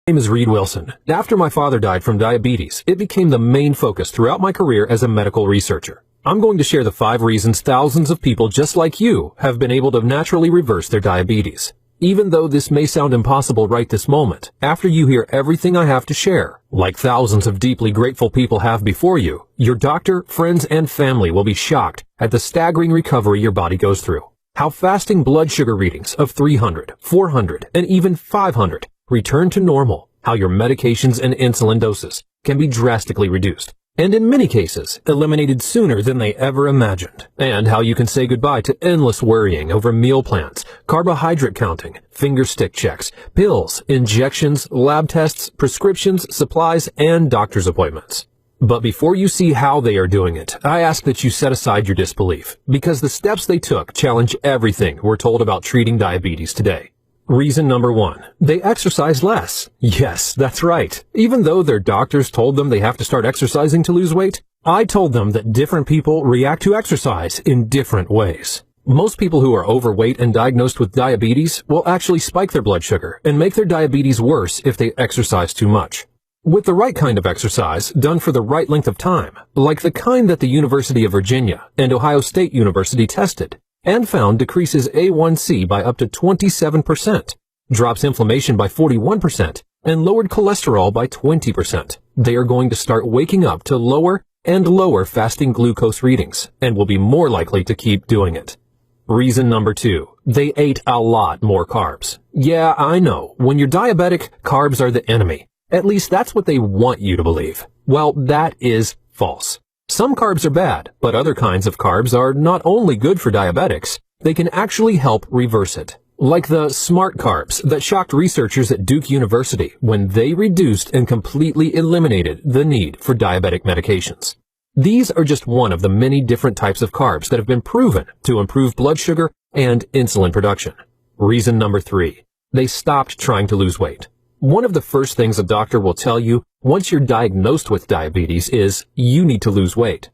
My name is Reed Wilson. After my father died from diabetes, it became the main focus throughout my career as a medical researcher. I'm going to share the 5 reasons thousands of people just like you have been able to naturally reverse their diabetes. Even though this may sound impossible right this moment, after you hear everything I have to share, like thousands of deeply grateful people have before you, your doctor, friends, and family will be shocked at the staggering recovery your body goes through. How fasting blood sugar readings of 300, 400, and even 500 return to normal, how your medications and insulin doses can be drastically reduced, and in many cases, eliminated sooner than they ever imagined, and how you can say goodbye to endless worrying over meal plans, carbohydrate counting, finger stick checks, pills, injections, lab tests, prescriptions, supplies, and doctor's appointments. But before you see how they are doing it, I ask that you set aside your disbelief, because the steps they took challenge everything we're told about treating diabetes today. Reason number 1, they exercise less. Yes, that's right. Even though their doctors told them they have to start exercising to lose weight, I told them that different people react to exercise in different ways. Most people who are overweight and diagnosed with diabetes will actually spike their blood sugar and make their diabetes worse if they exercise too much. With the right kind of exercise, done for the right length of time, like the kind that the University of Virginia and Ohio State University tested, and found decreases A1C by up to 27%, drops inflammation by 41%, and lowered cholesterol by 20%. They are going to start waking up to lower and lower fasting glucose readings, and will be more likely to keep doing it. Reason number 2, they ate a lot more carbs. Yeah, I know, when you're diabetic, carbs are the enemy. At least that's what they want you to believe. Well, that is false. Some carbs are bad, but other kinds of carbs are not only good for diabetics, they can actually help reverse it. Like the smart carbs that shocked researchers at Duke University when they reduced and completely eliminated the need for diabetic medications. These are just one of the many different types of carbs that have been proven to improve blood sugar and insulin production. Reason number 3, they stopped trying to lose weight. One of the first things a doctor will tell you once you're diagnosed with diabetes is you need to lose weight.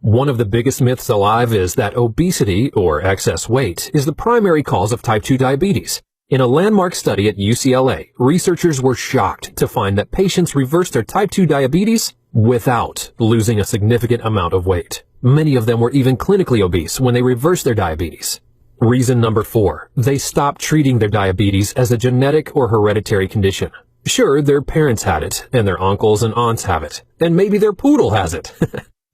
One of the biggest myths alive is that obesity, or excess weight, is the primary cause of type 2 diabetes. In a landmark study at UCLA, researchers were shocked to find that patients reversed their type 2 diabetes without losing a significant amount of weight. Many of them were even clinically obese when they reversed their diabetes. Reason number 4, they stopped treating their diabetes as a genetic or hereditary condition. Sure, their parents had it, and their uncles and aunts have it, and maybe their poodle has it.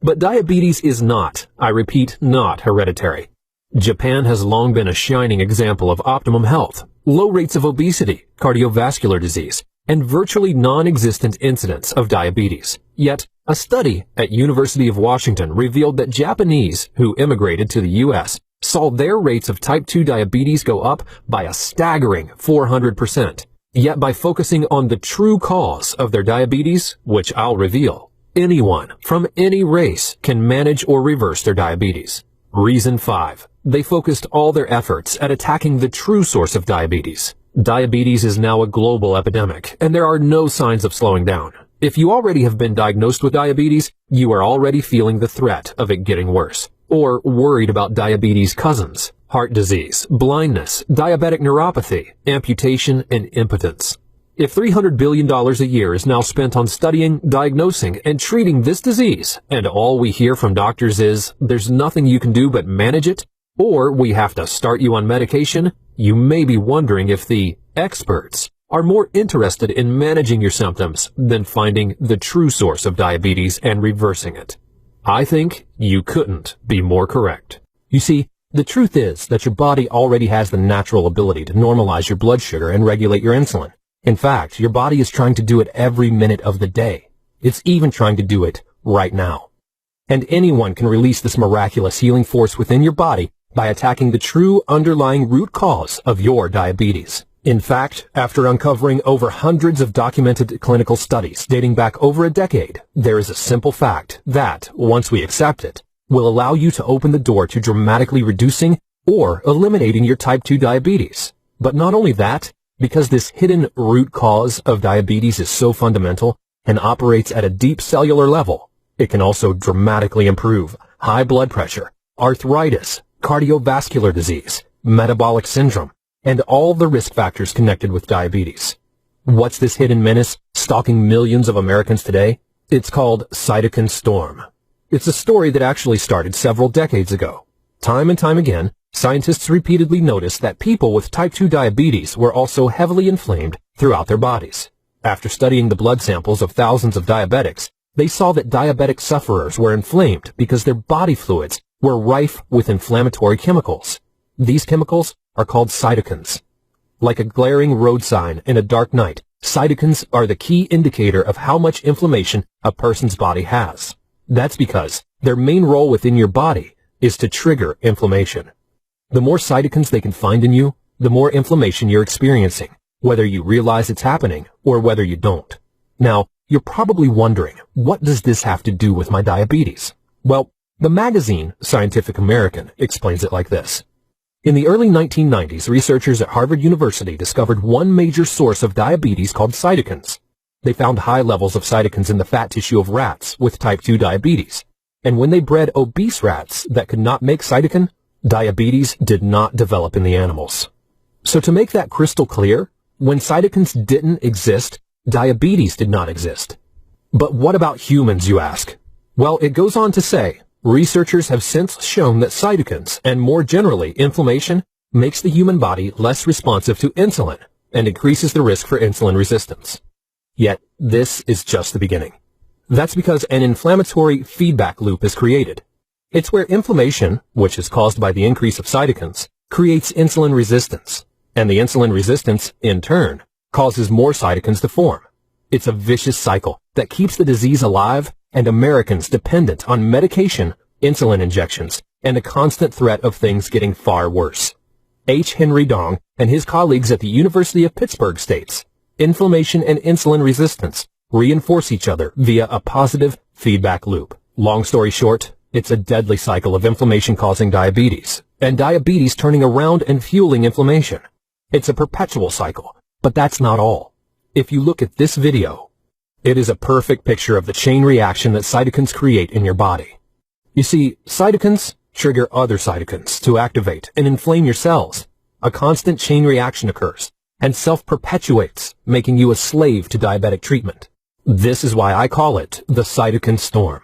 But diabetes is not, I repeat, not hereditary. Japan has long been a shining example of optimum health, low rates of obesity, cardiovascular disease, and virtually non-existent incidence of diabetes. Yet, a study at University of Washington revealed that Japanese who immigrated to the U.S. saw their rates of type 2 diabetes go up by a staggering 400%. Yet by focusing on the true cause of their diabetes, which I'll reveal, anyone from any race can manage or reverse their diabetes. Reason 5, they focused all their efforts at attacking the true source of diabetes. Diabetes is now a global epidemic, and there are no signs of slowing down. If you already have been diagnosed with diabetes, you are already feeling the threat of it getting worse, or worried about diabetes cousins, heart disease, blindness, diabetic neuropathy, amputation, and impotence. If $300 billion a year is now spent on studying, diagnosing, and treating this disease, and all we hear from doctors is, there's nothing you can do but manage it, or we have to start you on medication, you may be wondering if the experts are more interested in managing your symptoms than finding the true source of diabetes and reversing it. I think you couldn't be more correct. You see, the truth is that your body already has the natural ability to normalize your blood sugar and regulate your insulin. In fact, your body is trying to do it every minute of the day. It's even trying to do it right now. And anyone can release this miraculous healing force within your body by attacking the true underlying root cause of your diabetes. In fact, after uncovering over hundreds of documented clinical studies dating back over a decade, there is a simple fact that, once we accept it, will allow you to open the door to dramatically reducing or eliminating your type 2 diabetes. But not only that, because this hidden root cause of diabetes is so fundamental and operates at a deep cellular level, it can also dramatically improve high blood pressure, arthritis, cardiovascular disease, metabolic syndrome, and all the risk factors connected with diabetes. What's this hidden menace stalking millions of Americans today? It's called cytokine storm. It's a story that actually started several decades ago. Time and time again, scientists repeatedly noticed that people with type 2 diabetes were also heavily inflamed throughout their bodies. After studying the blood samples of thousands of diabetics, they saw that diabetic sufferers were inflamed because their body fluids were rife with inflammatory chemicals. These chemicals are called cytokines. Like a glaring road sign in a dark night, cytokines are the key indicator of how much inflammation a person's body has. That's because their main role within your body is to trigger inflammation. The more cytokines they can find in you, the more inflammation you're experiencing, whether you realize it's happening or whether you don't. Now, you're probably wondering, what does this have to do with my diabetes? Well, the magazine Scientific American explains it like this. In the early 1990s, researchers at Harvard University discovered one major source of diabetes called cytokines. They found high levels of cytokines in the fat tissue of rats with type 2 diabetes. And when they bred obese rats that could not make cytokine, diabetes did not develop in the animals. So to make that crystal clear, when cytokines didn't exist, diabetes did not exist. But what about humans, you ask? Well, it goes on to say, researchers have since shown that cytokines, and more generally inflammation, makes the human body less responsive to insulin and increases the risk for insulin resistance. Yet, this is just the beginning. That's because an inflammatory feedback loop is created. It's where inflammation, which is caused by the increase of cytokines, creates insulin resistance, and the insulin resistance, in turn, causes more cytokines to form. It's a vicious cycle that keeps the disease alive and Americans dependent on medication, insulin injections, and a constant threat of things getting far worse. H. Henry Dong and his colleagues at the University of Pittsburgh states, inflammation and insulin resistance reinforce each other via a positive feedback loop. Long story short, it's a deadly cycle of inflammation causing diabetes, and diabetes turning around and fueling inflammation. It's a perpetual cycle, but that's not all. If you look at this video, it is a perfect picture of the chain reaction that cytokines create in your body. You see, cytokines trigger other cytokines to activate and inflame your cells. A constant chain reaction occurs and self-perpetuates, making you a slave to diabetic treatment. This is why I call it the cytokine storm.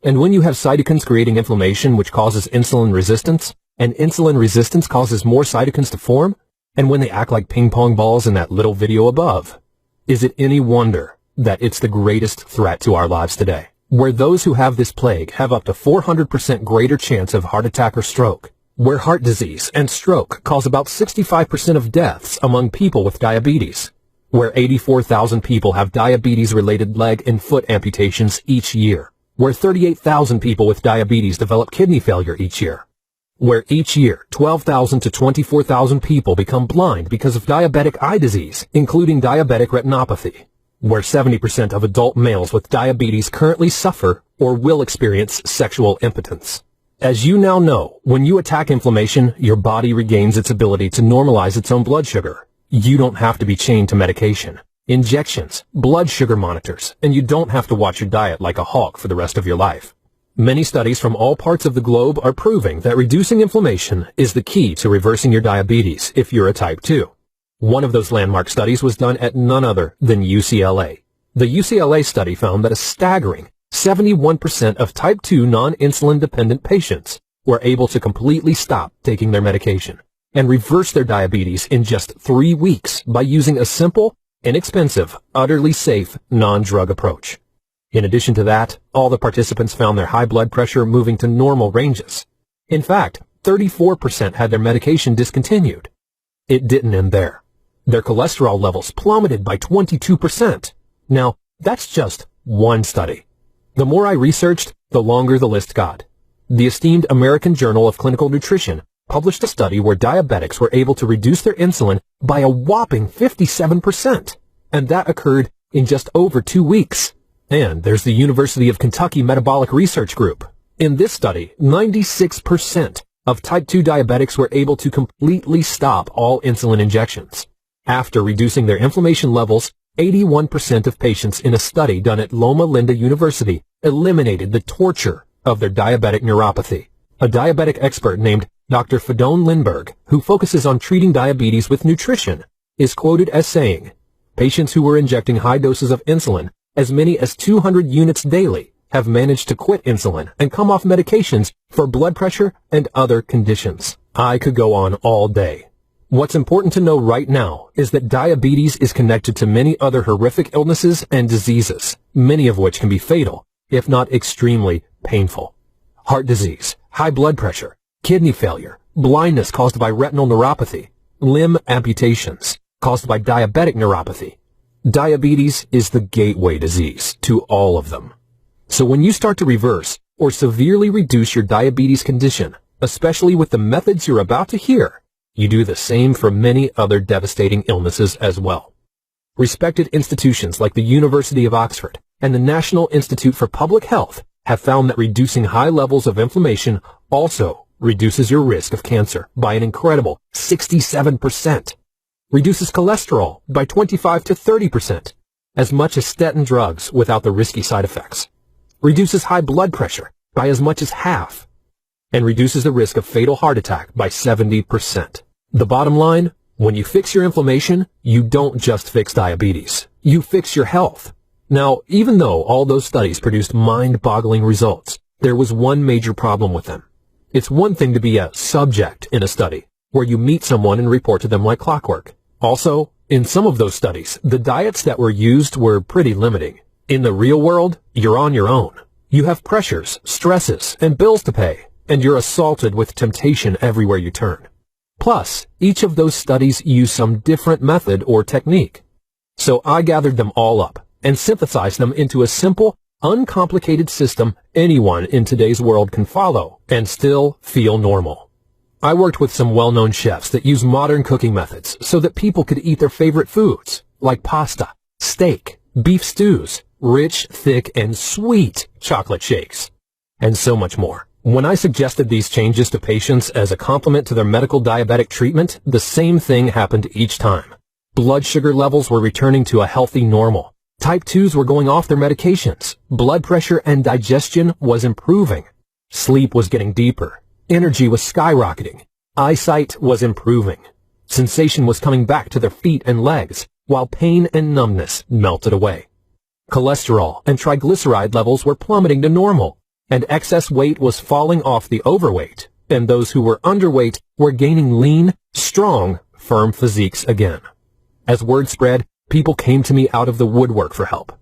And when you have cytokines creating inflammation which causes insulin resistance, and insulin resistance causes more cytokines to form, and when they act like ping pong balls in that little video above, is it any wonder that it's the greatest threat to our lives today, where those who have this plague have up to 400% greater chance of heart attack or stroke, where heart disease and stroke cause about 65% of deaths among people with diabetes, where 84,000 people have diabetes-related leg and foot amputations each year, where 38,000 people with diabetes develop kidney failure each year, where each year 12,000 to 24,000 people become blind because of diabetic eye disease, including diabetic retinopathy, where 70% of adult males with diabetes currently suffer or will experience sexual impotence. As you now know, when you attack inflammation, your body regains its ability to normalize its own blood sugar. You don't have to be chained to medication, injections, blood sugar monitors, and you don't have to watch your diet like a hawk for the rest of your life. Many studies from all parts of the globe are proving that reducing inflammation is the key to reversing your diabetes if you're a type 2. One of those landmark studies was done at none other than UCLA. The UCLA study found that a staggering 71% of type 2 non-insulin dependent patients were able to completely stop taking their medication and reverse their diabetes in just 3 weeks by using a simple, inexpensive, utterly safe, non-drug approach. In addition to that, all the participants found their high blood pressure moving to normal ranges. In fact, 34% had their medication discontinued. It didn't end there. Their cholesterol levels plummeted by 22%. Now, that's just one study. The more I researched, the longer the list got. The esteemed American Journal of Clinical Nutrition published a study where diabetics were able to reduce their insulin by a whopping 57%, and that occurred in just over 2 weeks. And there's the University of Kentucky Metabolic Research Group. In this study, 96% of type 2 diabetics were able to completely stop all insulin injections. After reducing their inflammation levels, 81% of patients in a study done at Loma Linda University eliminated the torture of their diabetic neuropathy. A diabetic expert named Dr. Fedon Lindbergh, who focuses on treating diabetes with nutrition, is quoted as saying, Patients who were injecting high doses of insulin, as many as 200 units daily, have managed to quit insulin and come off medications for blood pressure and other conditions. I could go on all day. What's important to know right now is that diabetes is connected to many other horrific illnesses and diseases, many of which can be fatal, if not extremely painful. Heart disease, high blood pressure, kidney failure, blindness caused by retinal neuropathy, limb amputations caused by diabetic neuropathy. Diabetes is the gateway disease to all of them. So when you start to reverse or severely reduce your diabetes condition, especially with the methods you're about to hear, you do the same for many other devastating illnesses as well. Respected institutions like the University of Oxford and the National Institute for Public Health have found that reducing high levels of inflammation also reduces your risk of cancer by an incredible 67%. Reduces cholesterol by 25 to 30%, as much as statin drugs without the risky side effects. Reduces high blood pressure by as much as half, and reduces the risk of fatal heart attack by 70%. The bottom line, when you fix your inflammation, you don't just fix diabetes, you fix your health. Now, even though all those studies produced mind-boggling results, there was one major problem with them. It's one thing to be a subject in a study, where you meet someone and report to them like clockwork. Also, in some of those studies, the diets that were used were pretty limiting. In the real world, you're on your own. You have pressures, stresses, and bills to pay, and you're assaulted with temptation everywhere you turn. Plus, each of those studies use some different method or technique. So I gathered them all up and synthesized them into a simple, uncomplicated system anyone in today's world can follow and still feel normal. I worked with some well-known chefs that use modern cooking methods so that people could eat their favorite foods, like pasta, steak, beef stews, rich, thick, and sweet chocolate shakes, and so much more. When I suggested these changes to patients as a complement to their medical diabetic treatment, the same thing happened each time. Blood sugar levels were returning to a healthy normal. Type 2s were going off their medications. Blood pressure and digestion was improving. Sleep was getting deeper. Energy was skyrocketing. Eyesight was improving. Sensation was coming back to their feet and legs, while pain and numbness melted away. Cholesterol and triglyceride levels were plummeting to normal, and excess weight was falling off the overweight, and those who were underweight were gaining lean, strong, firm physiques again. As word spread, people came to me out of the woodwork for help.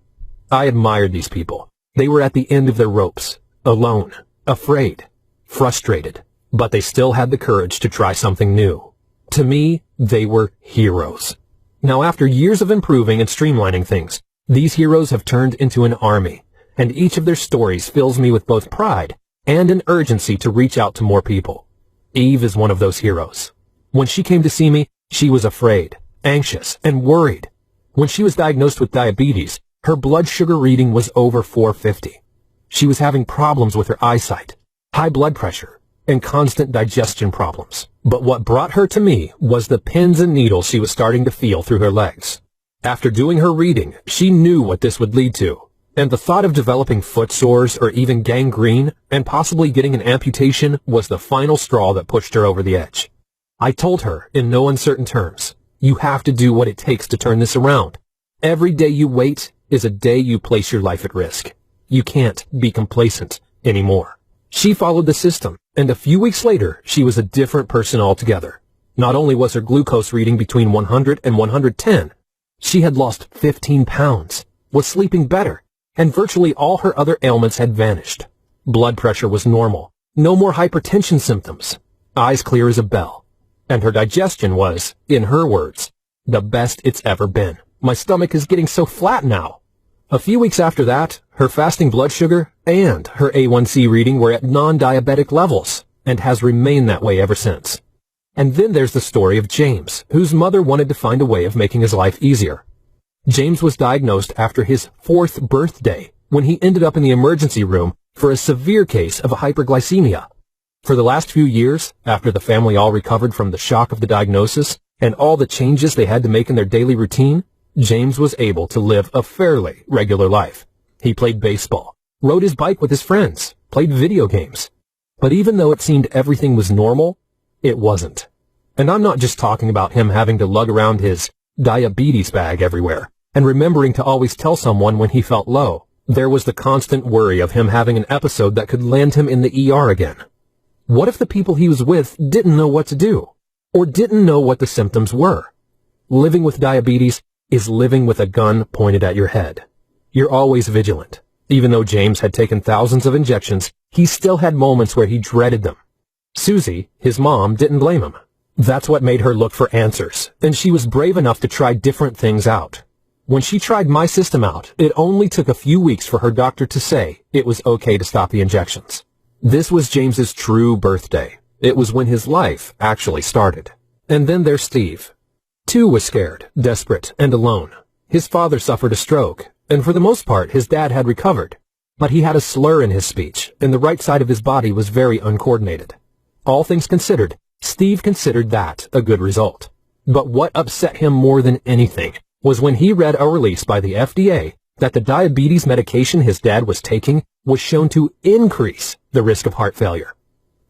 I admired these people. They were at the end of their ropes, alone, afraid, frustrated, but they still had the courage to try something new. To me, they were heroes. Now, after years of improving and streamlining things, these heroes have turned into an army, and each of their stories fills me with both pride and an urgency to reach out to more people. Eve is one of those heroes. When she came to see me, she was afraid, anxious, and worried. When she was diagnosed with diabetes, her blood sugar reading was over 450. She was having problems with her eyesight, high blood pressure, and constant digestion problems. But what brought her to me was the pins and needles she was starting to feel through her legs. After doing her reading, she knew what this would lead to, and the thought of developing foot sores or even gangrene and possibly getting an amputation was the final straw that pushed her over the edge. I told her in no uncertain terms, you have to do what it takes to turn this around. Every day you wait is a day you place your life at risk. You can't be complacent anymore. She followed the system, and a few weeks later, she was a different person altogether. Not only was her glucose reading between 100 and 110, she had lost 15 pounds, was sleeping better, and virtually all her other ailments had vanished. Blood pressure was normal, no more hypertension symptoms, eyes clear as a bell, and her digestion was, in her words, the best it's ever been. My stomach is getting so flat now. A few weeks after that, her fasting blood sugar and her A1C reading were at non-diabetic levels, and has remained that way ever since. And then there's the story of James, whose mother wanted to find a way of making his life easier. James was diagnosed after his 4th birthday, when he ended up in the emergency room for a severe case of hyperglycemia. For the last few years, after the family all recovered from the shock of the diagnosis and all the changes they had to make in their daily routine, James was able to live a fairly regular life. He played baseball, rode his bike with his friends, played video games. But even though it seemed everything was normal, it wasn't. And I'm not just talking about him having to lug around his diabetes bag everywhere, and remembering to always tell someone when he felt low. There was the constant worry of him having an episode that could land him in the ER again. What if the people he was with didn't know what to do, or didn't know what the symptoms were? Living with diabetes is living with a gun pointed at your head. You're always vigilant. Even though James had taken thousands of injections, he still had moments where he dreaded them. Susie, his mom, didn't blame him. That's what made her look for answers, and she was brave enough to try different things out. When she tried my system out, it only took a few weeks for her doctor to say it was okay to stop the injections. This was James's true birthday. It was when his life actually started. And then there's Steve. Too was scared, desperate, and alone. His father suffered a stroke, and for the most part his dad had recovered. But he had a slur in his speech, and the right side of his body was very uncoordinated. All things considered, Steve considered that a good result. But what upset him more than anything was when he read a release by the FDA that the diabetes medication his dad was taking was shown to increase the risk of heart failure.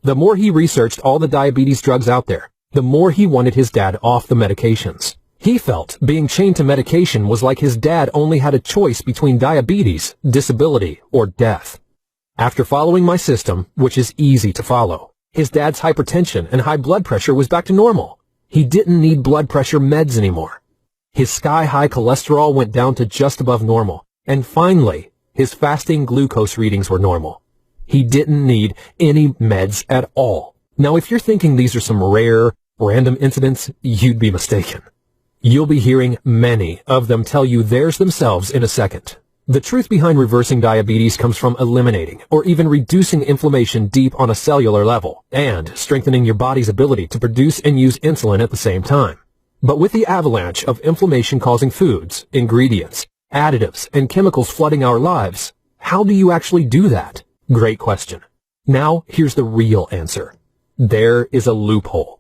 The more he researched all the diabetes drugs out there, the more he wanted his dad off the medications. He felt being chained to medication was like his dad only had a choice between diabetes, disability, or death. After following my system, which is easy to follow, his dad's hypertension and high blood pressure was back to normal. He didn't need blood pressure meds anymore. His sky-high cholesterol went down to just above normal, and finally, his fasting glucose readings were normal. He didn't need any meds at all. Now, if you're thinking these are some rare, random incidents, you'd be mistaken. You'll be hearing many of them tell you theirs themselves in a second. The truth behind reversing diabetes comes from eliminating or even reducing inflammation deep on a cellular level and strengthening your body's ability to produce and use insulin at the same time. But with the avalanche of inflammation-causing foods, ingredients, additives, and chemicals flooding our lives, how do you actually do that? Great question. Now, here's the real answer. There is a loophole.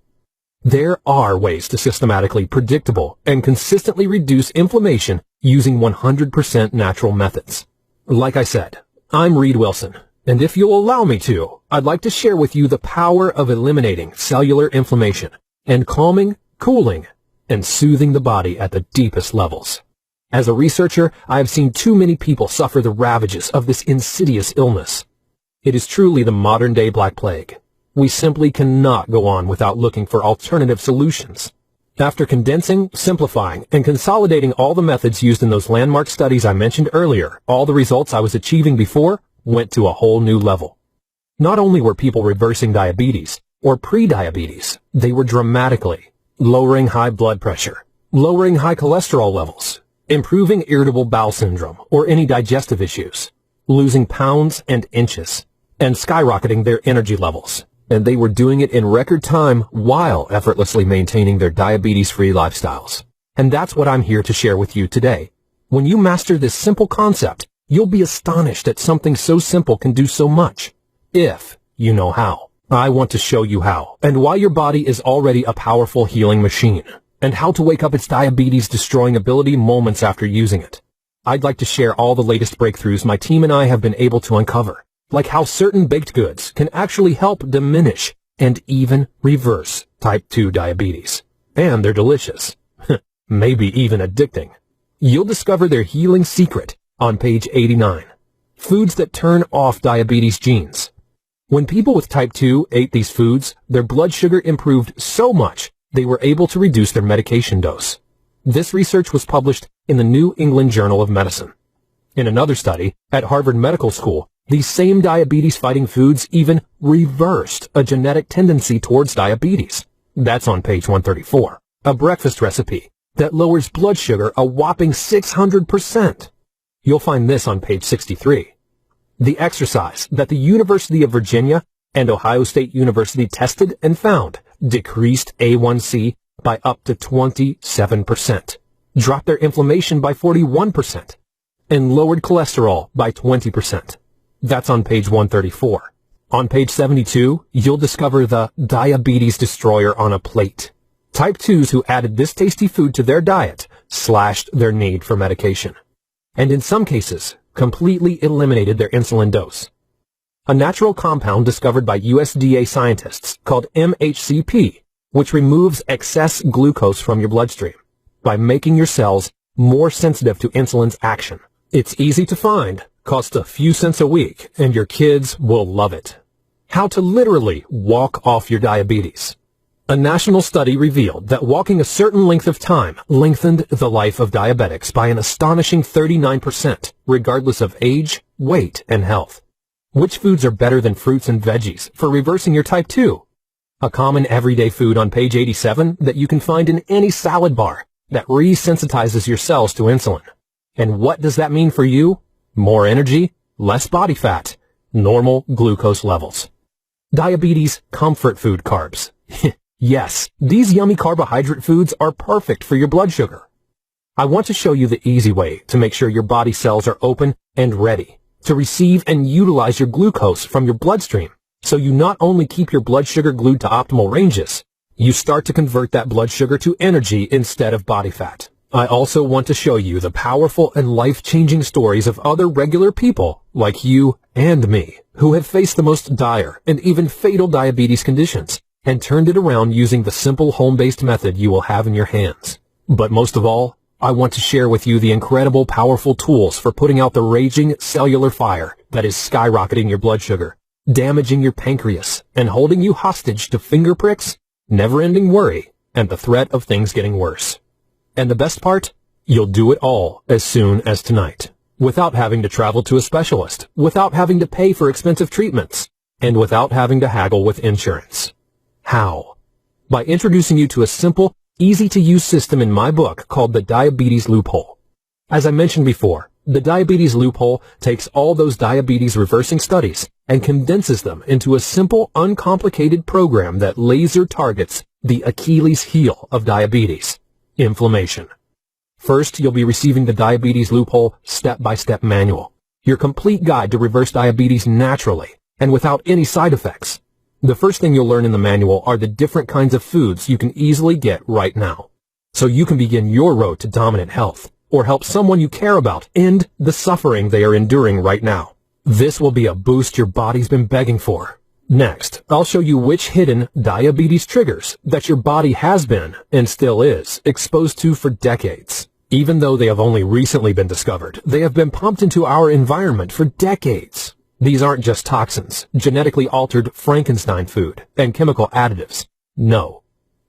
There are ways to systematically, predictable, and consistently reduce inflammation using 100% natural methods. Like I said, I'm Reed Wilson, and if you'll allow me to, I'd like to share with you the power of eliminating cellular inflammation and calming, cooling, and soothing the body at the deepest levels. As a researcher, I have seen too many people suffer the ravages of this insidious illness. It is truly the modern-day Black Plague. We simply cannot go on without looking for alternative solutions. After condensing, simplifying, and consolidating all the methods used in those landmark studies I mentioned earlier, all the results I was achieving before went to a whole new level. Not only were people reversing diabetes, or pre-diabetes, they were dramatically lowering high blood pressure, lowering high cholesterol levels, improving irritable bowel syndrome or any digestive issues, losing pounds and inches, and skyrocketing their energy levels. And they were doing it in record time while effortlessly maintaining their diabetes-free lifestyles. And that's what I'm here to share with you today. When you master this simple concept, you'll be astonished that something so simple can do so much, if you know how. I want to show you how, and why your body is already a powerful healing machine, and how to wake up its diabetes-destroying ability moments after using it. I'd like to share all the latest breakthroughs my team and I have been able to uncover, like how certain baked goods can actually help diminish and even reverse type 2 diabetes. And they're delicious. Maybe even addicting. You'll discover their healing secret on page 89. Foods that turn off diabetes genes. When people with type 2 ate these foods, their blood sugar improved so much they were able to reduce their medication dose. This research was published in the New England Journal of Medicine. In another study at Harvard Medical School, these same diabetes-fighting foods even reversed a genetic tendency towards diabetes. That's on page 134. A breakfast recipe that lowers blood sugar a whopping 600%. You'll find this on page 63. The exercise that the University of Virginia and Ohio State University tested and found decreased A1C by up to 27%, dropped their inflammation by 41%, and lowered cholesterol by 20%. That's on page 134. On page 72, you'll discover the diabetes destroyer on a plate. Type 2s who added this tasty food to their diet slashed their need for medication, and in some cases, completely eliminated their insulin dose. A natural compound discovered by USDA scientists called MHCP, which removes excess glucose from your bloodstream. by making your cells more sensitive to insulin's action. It's easy to find, costs a few cents a week, and your kids will love it. How to literally walk off your diabetes. A national study revealed that walking a certain length of time lengthened the life of diabetics by an astonishing 39%, regardless of age, weight, and health. Which foods are better than fruits and veggies for reversing your type 2? A common everyday food on page 87 that you can find in any salad bar that resensitizes your cells to insulin. And what does that mean for you? More energy, less body fat, normal glucose levels. Diabetes comfort food carbs. Yes, these yummy carbohydrate foods are perfect for your blood sugar. I want to show you the easy way to make sure your body cells are open and ready to receive and utilize your glucose from your bloodstream, so you not only keep your blood sugar glued to optimal ranges, you start to convert that blood sugar to energy instead of body fat. I also want to show you the powerful and life-changing stories of other regular people like you and me who have faced the most dire and even fatal diabetes conditions and turned it around using the simple home-based method you will have in your hands. But most of all, I want to share with you the incredible, powerful tools for putting out the raging cellular fire that is skyrocketing your blood sugar, damaging your pancreas, and holding you hostage to finger pricks, never-ending worry, and the threat of things getting worse. And the best part? You'll do it all as soon as tonight, without having to travel to a specialist, without having to pay for expensive treatments, and without having to haggle with insurance. How? By introducing you to a simple, easy-to-use system in my book called the Diabetes Loophole. As I mentioned before, the Diabetes Loophole takes all those diabetes reversing studies and condenses them into a simple, uncomplicated program that laser targets the Achilles heel of diabetes, inflammation. First, you'll be receiving the Diabetes Loophole step-by-step manual, your complete guide to reverse diabetes naturally and without any side effects. The first thing you'll learn in the manual are the different kinds of foods you can easily get right now, so you can begin your road to dominant health, or help someone you care about end the suffering they are enduring right now. This will be a boost your body's been begging for. Next, I'll show you which hidden diabetes triggers that your body has been, and still is, exposed to for decades. Even though they have only recently been discovered, they have been pumped into our environment for decades. These aren't just toxins, genetically altered Frankenstein food, and chemical additives. No.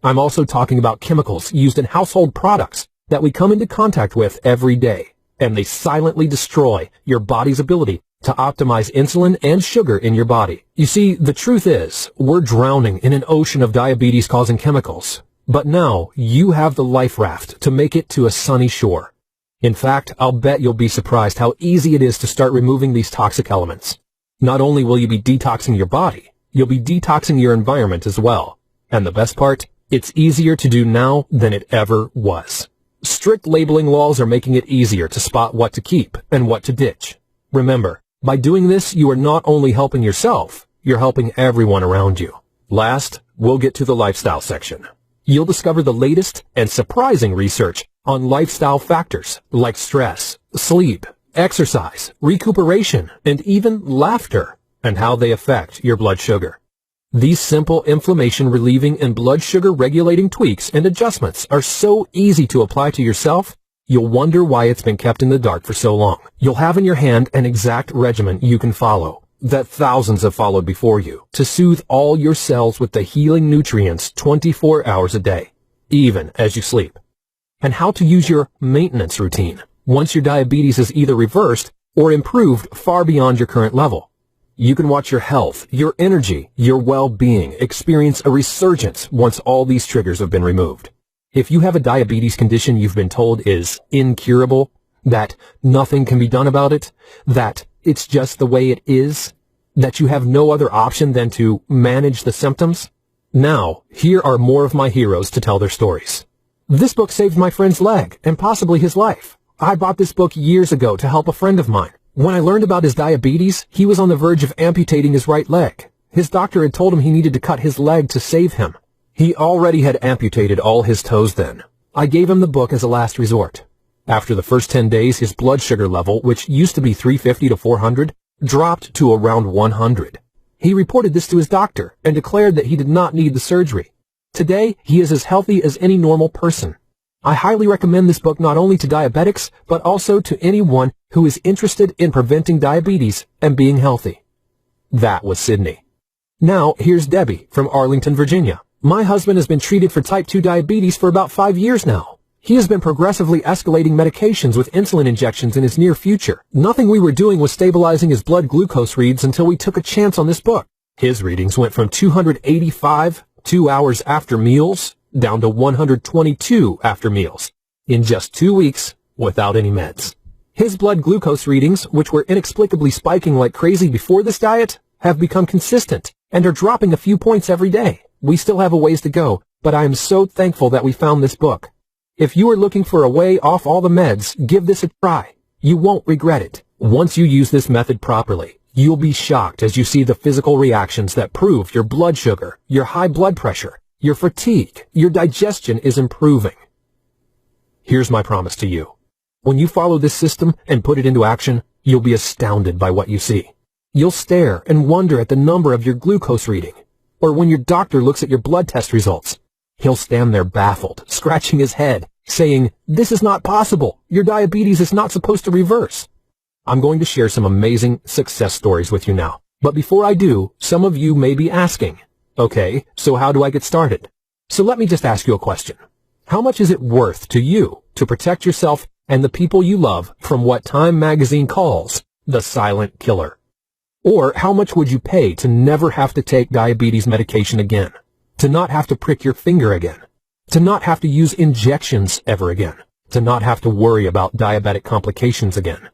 I'm also talking about chemicals used in household products that we come into contact with every day, and they silently destroy your body's ability to optimize insulin and sugar in your body. You see, the truth is, we're drowning in an ocean of diabetes-causing chemicals, but now you have the life raft to make it to a sunny shore. In fact, I'll bet you'll be surprised how easy it is to start removing these toxic elements. Not only will you be detoxing your body, you'll be detoxing your environment as well. And the best part? It's easier to do now than it ever was. Strict labeling laws are making it easier to spot what to keep and what to ditch. Remember, by doing this, you are not only helping yourself, you're helping everyone around you. Last, we'll get to the lifestyle section. You'll discover the latest and surprising research on lifestyle factors like stress, sleep, exercise, recuperation, and even laughter, and how they affect your blood sugar. These simple inflammation-relieving and blood sugar-regulating tweaks and adjustments are so easy to apply to yourself, you'll wonder why it's been kept in the dark for so long. You'll have in your hand an exact regimen you can follow, that thousands have followed before you, to soothe all your cells with the healing nutrients 24 hours a day, even as you sleep. And how to use your maintenance routine once your diabetes is either reversed or improved far beyond your current level. You can watch your health, your energy, your well-being experience a resurgence once all these triggers have been removed. If you have a diabetes condition you've been told is incurable, that nothing can be done about it, that it's just the way it is, that you have no other option than to manage the symptoms, now, here are more of my heroes to tell their stories. This book saved my friend's leg and possibly his life. I bought this book years ago to help a friend of mine. When I learned about his diabetes, he was on the verge of amputating his right leg. His doctor had told him he needed to cut his leg to save him. He already had amputated all his toes then. I gave him the book as a last resort. After the first 10 days, his blood sugar level, which used to be 350 to 400, dropped to around 100. He reported this to his doctor and declared that he did not need the surgery. Today, he is as healthy as any normal person. I highly recommend this book not only to diabetics, but also to anyone who is interested in preventing diabetes and being healthy. That was Sydney. Now, here's Debbie from Arlington, Virginia. My husband has been treated for type 2 diabetes for about 5 years now. He has been progressively escalating medications with insulin injections in his near future. Nothing we were doing was stabilizing his blood glucose reads until we took a chance on this book. His readings went from 285 2 hours after meals down to 122 after meals in just 2 weeks without any meds. His blood glucose readings, which were inexplicably spiking like crazy before this diet, have become consistent and are dropping a few points every day. We still have a ways to go, but I am so thankful that we found this book. If you are looking for a way off all the meds, give this a try. You won't regret it. Once you use this method properly, you'll be shocked as you see the physical reactions that prove your blood sugar, your high blood pressure, your fatigue, your digestion is improving. Here's my promise to you. When you follow this system and put it into action, you'll be astounded by what you see. You'll stare and wonder at the number of your glucose reading. Or when your doctor looks at your blood test results, he'll stand there baffled, scratching his head, saying, "This is not possible. Your diabetes is not supposed to reverse." I'm going to share some amazing success stories with you now. But before I do, some of you may be asking, okay, so how do I get started? So let me just ask you a question. How much is it worth to you to protect yourself and the people you love from what Time magazine calls the silent killer? Or how much would you pay to never have to take diabetes medication again? To not have to prick your finger again? To not have to use injections ever again? To not have to worry about diabetic complications again?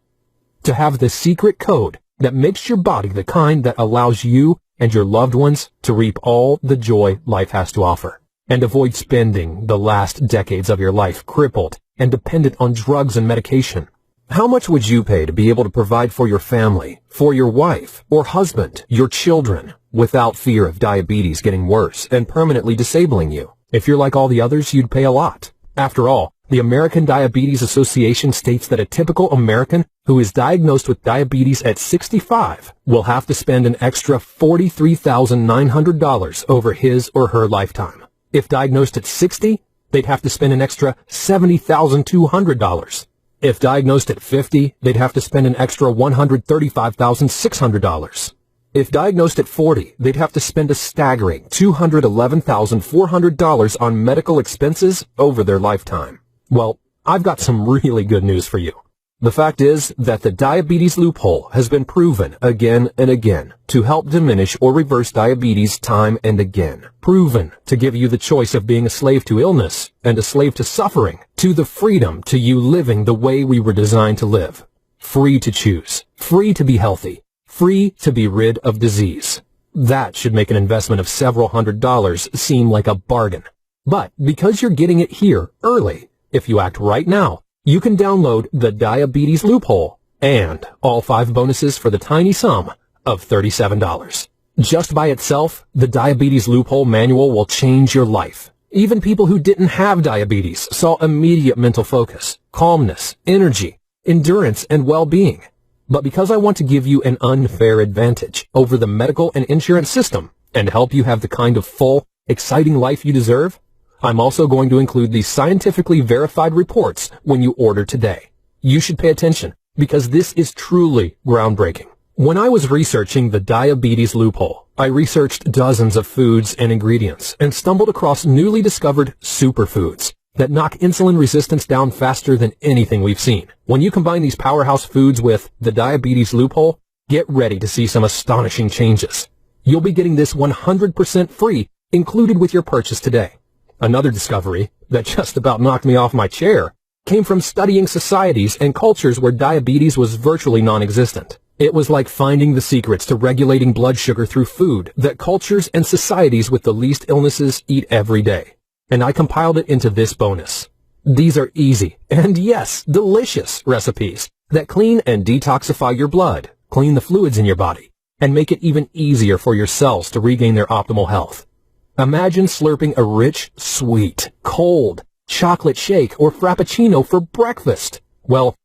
To have the secret code that makes your body the kind that allows you and your loved ones to reap all the joy life has to offer, and avoid spending the last decades of your life crippled and dependent on drugs and medication. How much would you pay to be able to provide for your family, for your wife or husband, your children, without fear of diabetes getting worse and permanently disabling you? If you're like all the others, you'd pay a lot. After all, the American Diabetes Association states that a typical American who is diagnosed with diabetes at 65 will have to spend an extra $43,900 over his or her lifetime. If diagnosed at 60, they'd have to spend an extra $70,200. If diagnosed at 50, they'd have to spend an extra $135,600. If diagnosed at 40, they'd have to spend a staggering $211,400 on medical expenses over their lifetime. Well, I've got some really good news for you. The fact is that the diabetes loophole has been proven again and again to help diminish or reverse diabetes time and again. Proven to give you the choice of being a slave to illness and a slave to suffering, to the freedom to you living the way we were designed to live. Free to choose, free to be healthy, free to be rid of disease. That should make an investment of several $100s seem like a bargain. But because you're getting it here early, if you act right now, you can download the Diabetes Loophole and all 5 bonuses for the tiny sum of $37. Just by itself, the Diabetes Loophole manual will change your life. Even people who didn't have diabetes saw immediate mental focus, calmness, energy, endurance, and well-being. But because I want to give you an unfair advantage over the medical and insurance system and help you have the kind of full, exciting life you deserve, I'm also going to include these scientifically verified reports when you order today. You should pay attention because this is truly groundbreaking. When I was researching the diabetes loophole, I researched dozens of foods and ingredients and stumbled across newly discovered superfoods that knock insulin resistance down faster than anything we've seen. When you combine these powerhouse foods with the diabetes loophole, get ready to see some astonishing changes. You'll be getting this 100% free included with your purchase today. Another discovery that just about knocked me off my chair came from studying societies and cultures where diabetes was virtually non-existent. It was like finding the secrets to regulating blood sugar through food that cultures and societies with the least illnesses eat every day. And I compiled it into this bonus. These are easy and, yes, delicious recipes that clean and detoxify your blood, clean the fluids in your body, and make it even easier for your cells to regain their optimal health. Imagine slurping a rich, sweet, cold chocolate shake or frappuccino for breakfast. Well,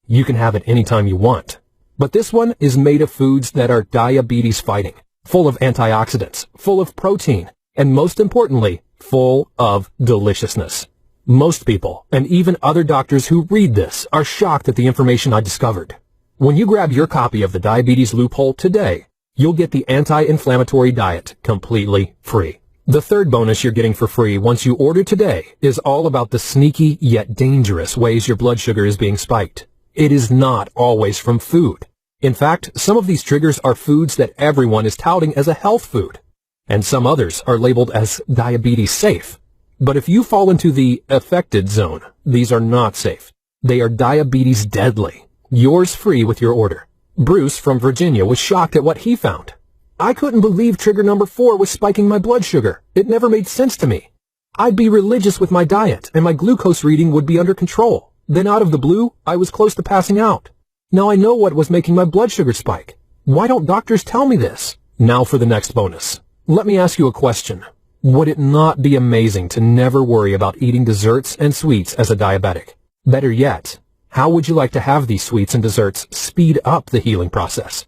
you can have it anytime you want. But this one is made of foods that are diabetes fighting, full of antioxidants, full of protein, and most importantly, full of deliciousness. Most people, and even other doctors who read this, are shocked at the information I discovered. When you grab your copy of the Diabetes Loophole today, you'll get the anti-inflammatory diet completely free. The third bonus you're getting for free once you order today is all about the sneaky yet dangerous ways your blood sugar is being spiked. It is not always from food. In fact, some of these triggers are foods that everyone is touting as a health food, and some others are labeled as diabetes safe. But if you fall into the affected zone, these are not safe. They are diabetes deadly. Yours free with your order. Bruce from Virginia was shocked at what he found. I couldn't believe trigger number 4 was spiking my blood sugar. It never made sense to me. I'd be religious with my diet, and my glucose reading would be under control. Then out of the blue, I was close to passing out. Now I know what was making my blood sugar spike. Why don't doctors tell me this? Now for the next bonus. Let me ask you a question. Would it not be amazing to never worry about eating desserts and sweets as a diabetic? Better yet, how would you like to have these sweets and desserts speed up the healing process?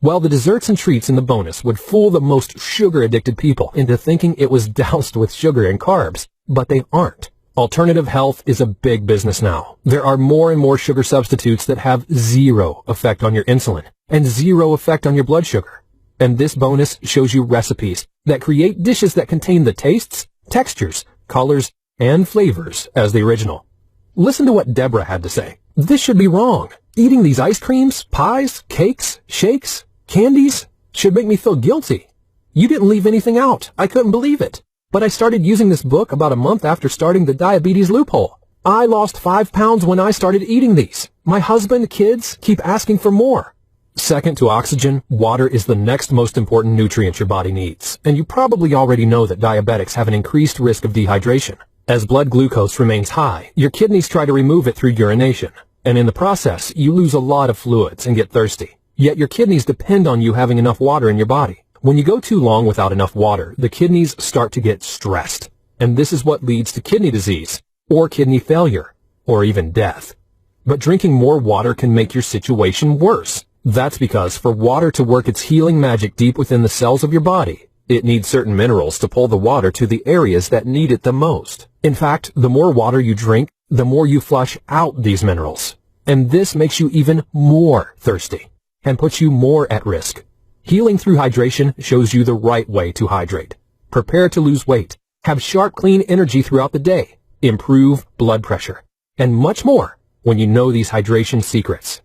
Well, the desserts and treats in the bonus would fool the most sugar-addicted people into thinking it was doused with sugar and carbs, but they aren't. Alternative health is a big business now. There are more and more sugar substitutes that have zero effect on your insulin and zero effect on your blood sugar. And this bonus shows you recipes that create dishes that contain the tastes, textures, colors, and flavors as the original. Listen to what Deborah had to say. This should be wrong. Eating these ice creams, pies, cakes, shakes, candies should make me feel guilty. You didn't leave anything out. I couldn't believe it. But I started using this book about a month after starting the Diabetes Loophole. I lost 5 pounds when I started eating these. My husband, kids keep asking for more. Second to oxygen, water is the next most important nutrient your body needs. And you probably already know that diabetics have an increased risk of dehydration. As blood glucose remains high, your kidneys try to remove it through urination. And in the process, you lose a lot of fluids and get thirsty. Yet your kidneys depend on you having enough water in your body. When you go too long without enough water, the kidneys start to get stressed. And this is what leads to kidney disease, or kidney failure, or even death. But drinking more water can make your situation worse. That's because for water to work its healing magic deep within the cells of your body, it needs certain minerals to pull the water to the areas that need it the most. In fact, the more water you drink, the more you flush out these minerals. And this makes you even more thirsty and puts you more at risk. Healing through hydration shows you the right way to hydrate. Prepare to lose weight, have sharp, clean energy throughout the day, improve blood pressure, and much more when you know these hydration secrets.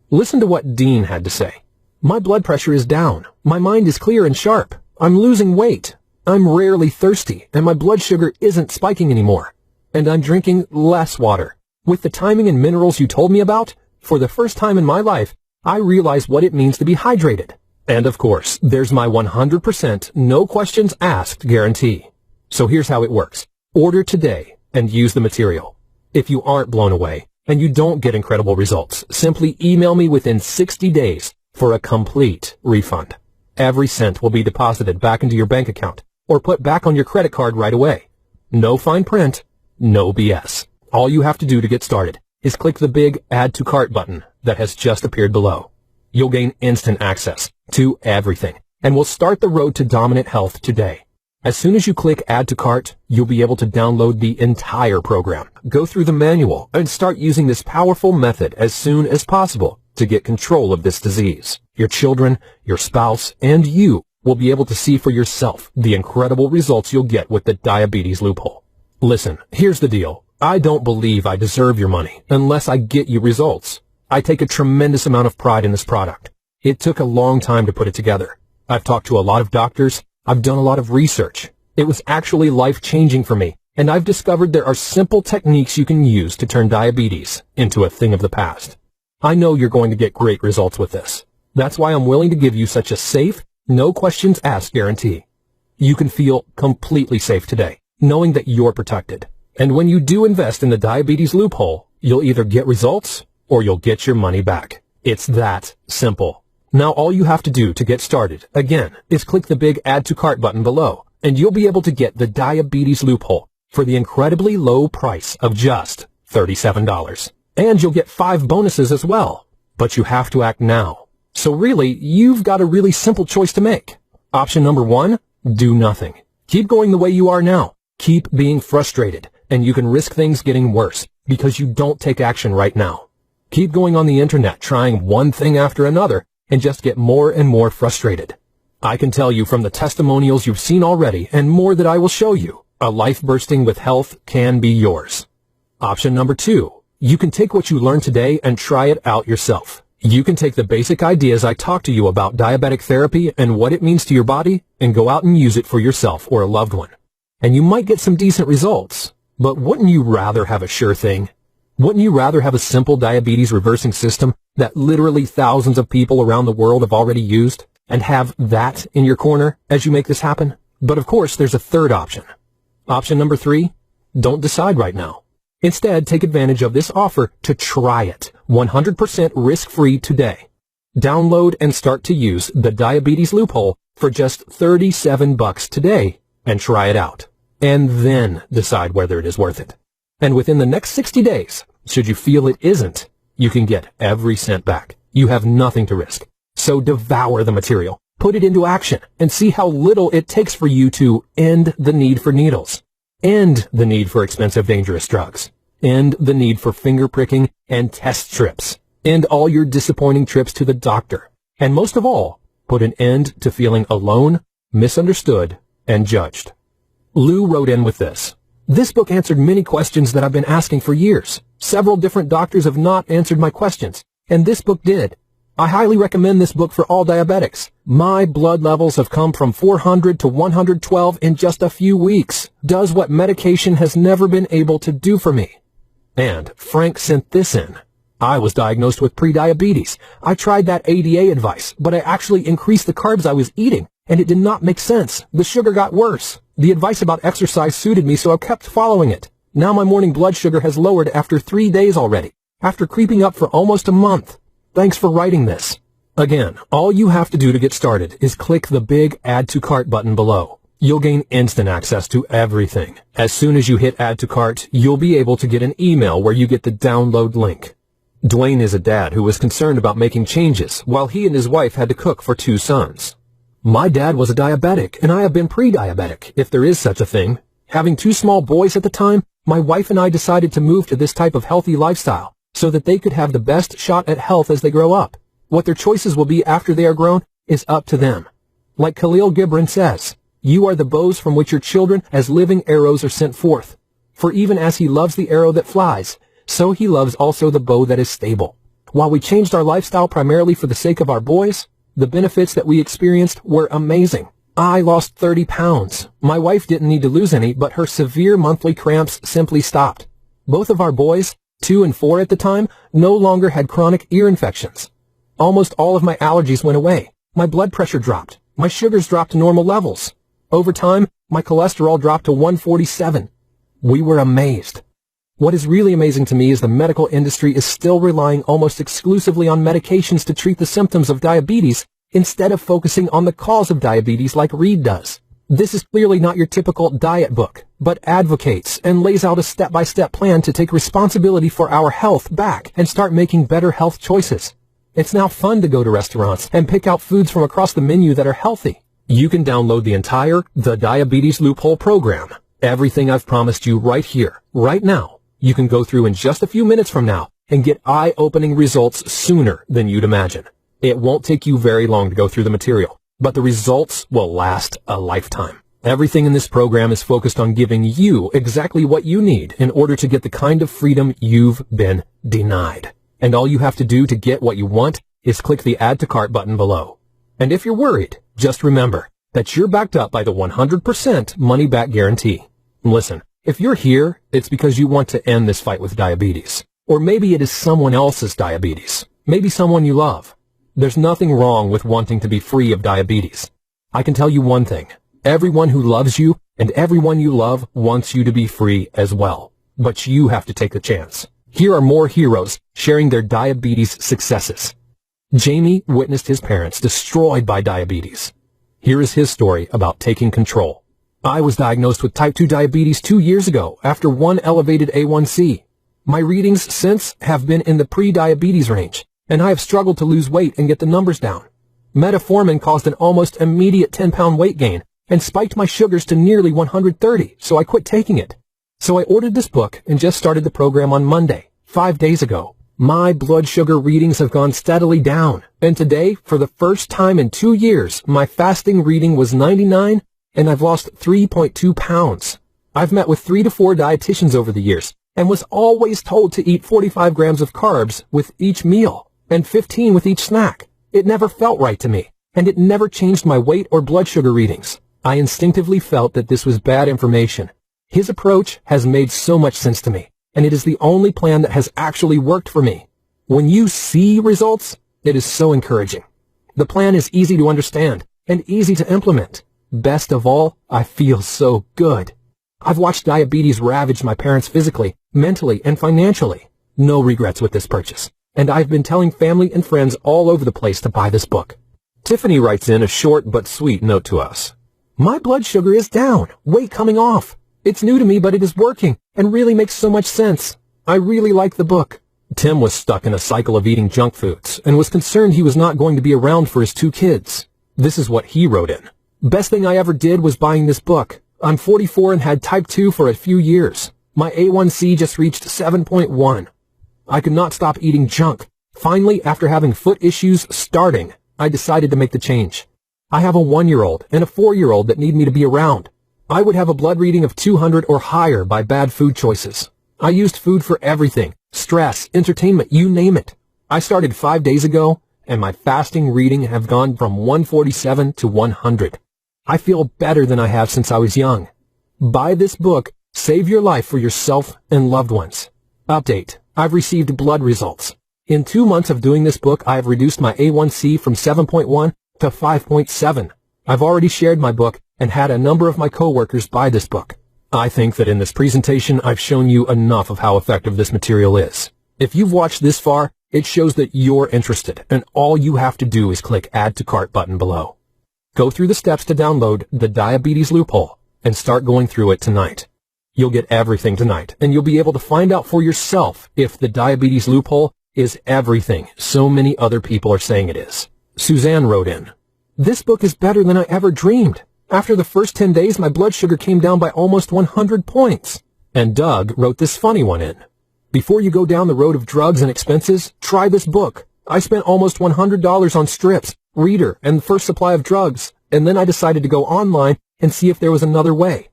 Listen to what Dean had to say. My blood pressure is down. My mind is clear and sharp. I'm losing weight. I'm rarely thirsty, and my blood sugar isn't spiking anymore. And I'm drinking less water. With the timing and minerals you told me about, for the first time in my life, I realize what it means to be hydrated. And of course, there's my 100% no questions asked guarantee. So here's how it works. Order today and use the material. If you aren't blown away and you don't get incredible results, simply email me within 60 days for a complete refund. Every cent will be deposited back into your bank account or put back on your credit card right away. No fine print, no BS. All you have to do to get started is click the big Add to Cart button that has just appeared below. You'll gain instant access to everything, and we'll start the road to dominant health today. As soon as you click Add to Cart, you'll be able to download the entire program, go through the manual, and start using this powerful method as soon as possible to get control of this disease. Your children, your spouse, and you will be able to see for yourself the incredible results you'll get with the Diabetes Loophole. Listen, here's the deal. I don't believe I deserve your money unless I get you results. I take a tremendous amount of pride in this product. It took a long time to put it together. I've talked to a lot of doctors. I've done a lot of research. It was actually life-changing for me, and I've discovered there are simple techniques you can use to turn diabetes into a thing of the past. I know you're going to get great results with this. That's why I'm willing to give you such a safe, no questions asked guarantee. You can feel completely safe today, knowing that you're protected. And when you do invest in the Diabetes Loophole, you'll either get results or you'll get your money back. It's that simple. Now all you have to do to get started, again, is click the big Add to Cart button below, and you'll be able to get the Diabetes Loophole for the incredibly low price of just $37. And you'll get 5 bonuses as well. But you have to act now. So really, you've got a really simple choice to make. Option number 1, do nothing. Keep going the way you are now. Keep being frustrated. and you can risk things getting worse because you don't take action right now. Keep going on the internet trying one thing after another and just get more and more frustrated. I can tell you from the testimonials you've seen already and more that I will show you, a life bursting with health can be yours. Option number 2. You can take what you learned today and try it out yourself. You can take the basic ideas I talked to you about diabetic therapy and what it means to your body and go out and use it for yourself or a loved one. And you might get some decent results, but wouldn't you rather have a sure thing? Wouldn't you rather have a simple diabetes reversing system that literally thousands of people around the world have already used and have that in your corner as you make this happen? But of course, there's a third option. Option number 3, don't decide right now. Instead, take advantage of this offer to try it 100% risk-free today. Download and start to use the Diabetes Loophole for just $37 today and try it out. And then decide whether it is worth it. And within the next 60 days, should you feel it isn't, you can get every cent back. You have nothing to risk. So devour the material, put it into action, and see how little it takes for you to end the need for needles, end the need for expensive, dangerous drugs, end the need for finger pricking and test strips, end all your disappointing trips to the doctor, and most of all, put an end to feeling alone, misunderstood, and judged. Lou wrote in with this. This book answered many questions that I've been asking for years. Several different doctors have not answered my questions, and this book did. I highly recommend this book for all diabetics. My blood levels have come from 400 to 112 in just a few weeks. Does what medication has never been able to do for me. And Frank sent this in. I was diagnosed with prediabetes. I tried that ADA advice, but I actually increased the carbs I was eating, and it did not make sense. The sugar got worse. The advice about exercise suited me, so I kept following it. Now my morning blood sugar has lowered after 3 days already, after creeping up for almost a month. Thanks for writing this. Again, all you have to do to get started is click the big Add to Cart button below. You'll gain instant access to everything. As soon as you hit Add to Cart, you'll be able to get an email where you get the download link. Dwayne is a dad who was concerned about making changes while he and his wife had to cook for 2 sons. My dad was a diabetic, and I have been pre-diabetic, if there is such a thing. Having 2 small boys at the time, my wife and I decided to move to this type of healthy lifestyle so that they could have the best shot at health as they grow up. What their choices will be after they are grown is up to them. Like Khalil Gibran says, you are the bows from which your children as living arrows are sent forth. For even as he loves the arrow that flies, so he loves also the bow that is stable. While we changed our lifestyle primarily for the sake of our boys, the benefits that we experienced were amazing. I lost 30 pounds. My wife didn't need to lose any, but her severe monthly cramps simply stopped. Both of our boys, 2 and 4 at the time, no longer had chronic ear infections. Almost all of my allergies went away. My blood pressure dropped. My sugars dropped to normal levels. Over time, my cholesterol dropped to 147. We were amazed. What is really amazing to me is the medical industry is still relying almost exclusively on medications to treat the symptoms of diabetes instead of focusing on the cause of diabetes like Reed does. This is clearly not your typical diet book, but advocates and lays out a step-by-step plan to take responsibility for our health back and start making better health choices. It's now fun to go to restaurants and pick out foods from across the menu that are healthy. You can download the entire The Diabetes Loophole program. Everything I've promised you right here, right now, you can go through in just a few minutes from now and get eye-opening results sooner than you'd imagine. It won't take you very long to go through the material, but the results will last a lifetime. Everything in this program is focused on giving you exactly what you need in order to get the kind of freedom you've been denied. And all you have to do to get what you want is click the Add to Cart button below. And if you're worried, just remember that you're backed up by the 100% money-back guarantee. Listen, if you're here, it's because you want to end this fight with diabetes. Or maybe it is someone else's diabetes. Maybe someone you love. There's nothing wrong with wanting to be free of diabetes. I can tell you one thing. Everyone who loves you and everyone you love wants you to be free as well. But you have to take the chance. Here are more heroes sharing their diabetes successes. Jamie witnessed his parents destroyed by diabetes. Here is his story about taking control. I was diagnosed with type 2 diabetes 2 years ago after one elevated A1C. My readings since have been in the pre-diabetes range, and I have struggled to lose weight and get the numbers down. Metformin caused an almost immediate 10-pound weight gain and spiked my sugars to nearly 130, so I quit taking it. So I ordered this book and just started the program on Monday, 5 days ago. My blood sugar readings have gone steadily down, and today, for the first time in 2 years, my fasting reading was 99, and I've lost 3.2 pounds. I've met with 3 to 4 dietitians over the years, and was always told to eat 45 grams of carbs with each meal, and 15 with each snack. It never felt right to me, and it never changed my weight or blood sugar readings. I instinctively felt that this was bad information. His approach has made so much sense to me, and it is the only plan that has actually worked for me. When you see results, it is so encouraging. The plan is easy to understand and easy to implement. Best of all, I feel so good. I've watched diabetes ravage my parents physically, mentally, and financially. No regrets with this purchase, and I've been telling family and friends all over the place to buy this book. Tiffany writes in a short but sweet note to us. My blood sugar is down, weight coming off. It's new to me, but it is working and really makes so much sense. I really like the book. Tim was stuck in a cycle of eating junk foods and was concerned he was not going to be around for his 2 kids. This is what he wrote in. Best thing I ever did was buying this book. I'm 44 and had type 2 for a few years. My A1C just reached 7.1. I could not stop eating junk. Finally, after having foot issues starting, I decided to make the change. I have a 1-year-old and a 4-year-old that need me to be around. I would have a blood reading of 200 or higher by bad food choices. I used food for everything, stress, entertainment, you name it. I started 5 days ago, and my fasting reading have gone from 147 to 100. I feel better than I have since I was young. Buy this book, save your life for yourself and loved ones. Update. I've received blood results. In 2 months of doing this book, I have reduced my A1C from 7.1 to 5.7. I've already shared my book and had a number of my coworkers buy this book. I think that in this presentation, I've shown you enough of how effective this material is. If you've watched this far, it shows that you're interested, and all you have to do is click Add to Cart button below. Go through the steps to download the Diabetes Loophole and start going through it tonight. You'll get everything tonight, and you'll be able to find out for yourself if the Diabetes Loophole is everything so many other people are saying it is. Suzanne wrote in, this book is better than I ever dreamed. After the first 10 days, my blood sugar came down by almost 100 points. And Doug wrote this funny one in. Before you go down the road of drugs and expenses, try this book. I spent almost $100 on strips, reader, and the first supply of drugs, and then I decided to go online and see if there was another way.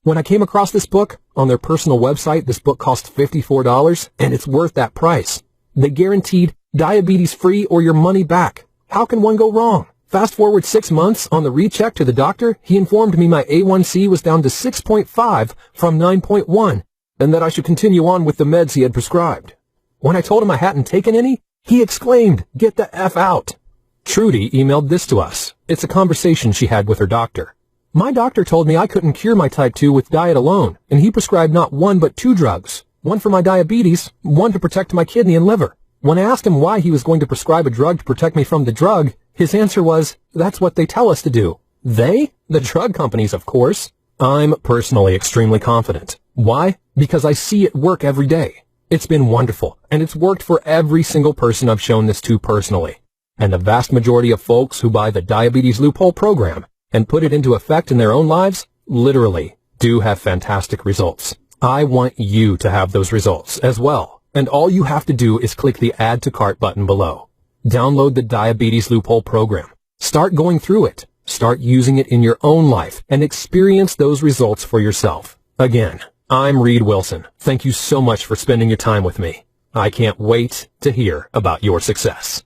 When I came across this book, on their personal website, this book cost $54, and it's worth that price. They guaranteed diabetes free or your money back. How can one go wrong? Fast forward 6 months, on the recheck to the doctor, he informed me my A1C was down to 6.5 from 9.1, and that I should continue on with the meds he had prescribed. When I told him I hadn't taken any, he exclaimed, get the F out. Trudy emailed this to us. It's a conversation she had with her doctor. My doctor told me I couldn't cure my type 2 with diet alone, and he prescribed not 1 but 2 drugs. 1 for my diabetes, 1 to protect my kidney and liver. When I asked him why he was going to prescribe a drug to protect me from the drug, his answer was, that's what they tell us to do. They? The drug companies, of course. I'm personally extremely confident. Why? Because I see it work every day. It's been wonderful, and it's worked for every single person I've shown this to personally. And the vast majority of folks who buy the Diabetes Loophole program and put it into effect in their own lives, literally, do have fantastic results. I want you to have those results as well. And all you have to do is click the Add to Cart button below. Download the Diabetes Loophole program. Start going through it. Start using it in your own life and experience those results for yourself. Again, I'm Reed Wilson. Thank you so much for spending your time with me. I can't wait to hear about your success.